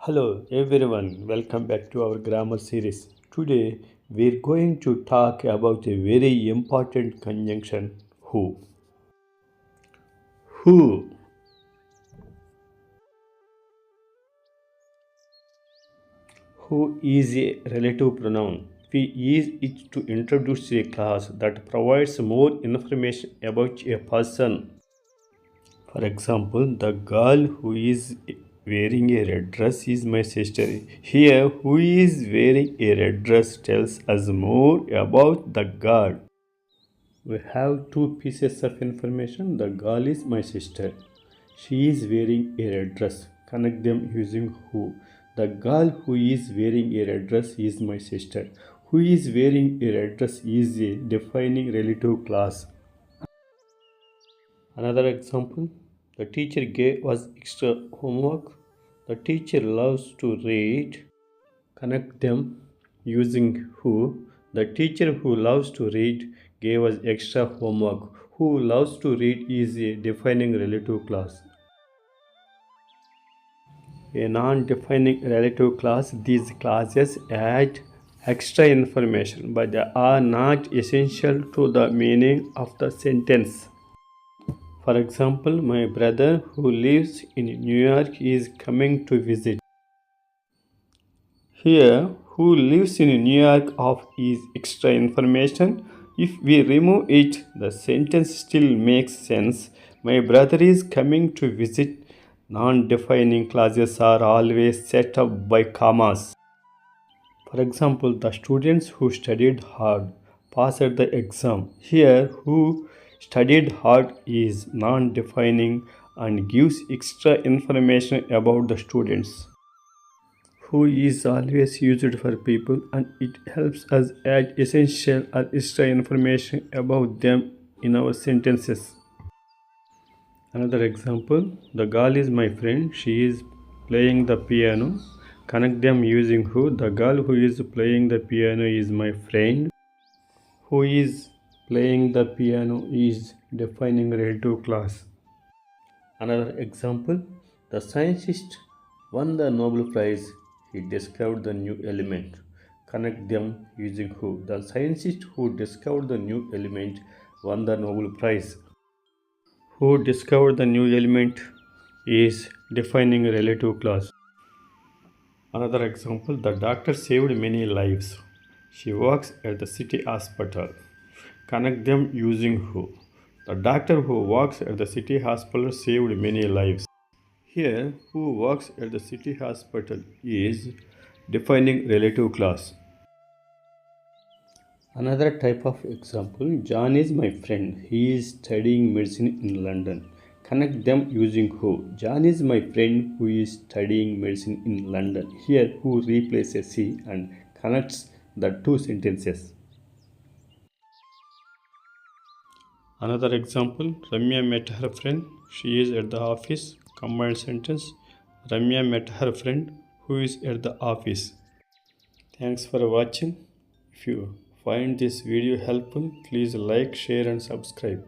Hello everyone, welcome back to our grammar series. Today we're going to talk about a very important conjunction who. Who. Who is a relative pronoun. We use it to introduce a class that provides more information about a person. For example, the girl who is wearing a red dress is my sister. Here, who is wearing a red dress tells us more about the girl. We have two pieces of information. The girl is my sister. She is wearing a red dress. Connect them using who. The girl who is wearing a red dress is my sister. Who is wearing a red dress is a defining relative class. Another example, the teacher gave us extra homework. The teacher loves to read. Connect them using who. The teacher who loves to read gave us extra homework. Who loves to read is a defining relative class. A non-defining relative class, these classes add extra information but they are not essential to the meaning of the sentence. For example, my brother who lives in New York is coming to visit. Here, who lives in New York of is extra information. If we remove it, the sentence still makes sense. My brother is coming to visit. Non-defining clauses are always set up by commas. For example, the students who studied hard passed the exam. Here, who studied hard is non-defining and gives extra information about the students. Who is always used for people and it helps us add essential or extra information about them in our sentences. Another example, the girl is my friend, she is playing the piano. Connect them using who. The girl who is playing the piano is my friend. Who is playing the piano is defining relative class. Another example, the scientist won the Nobel Prize. He discovered the new element. Connect them using who. The scientist who discovered the new element won the Nobel Prize. Who discovered the new element is defining a relative class. Another example, the doctor saved many lives. She works at the city hospital. Connect them using who. The doctor who works at the city hospital saved many lives. Here, who works at the city hospital is defining relative class. Another type of example, John is my friend. He is studying medicine in London. Connect them using who. John is my friend who is studying medicine in London. Here, who replaces he and connects the two sentences. Another example, Ramya met her friend. She is at the office. Combined sentence, Ramya met her friend who is at the office. Thanks for watching. If you find this video helpful, please like, share and subscribe.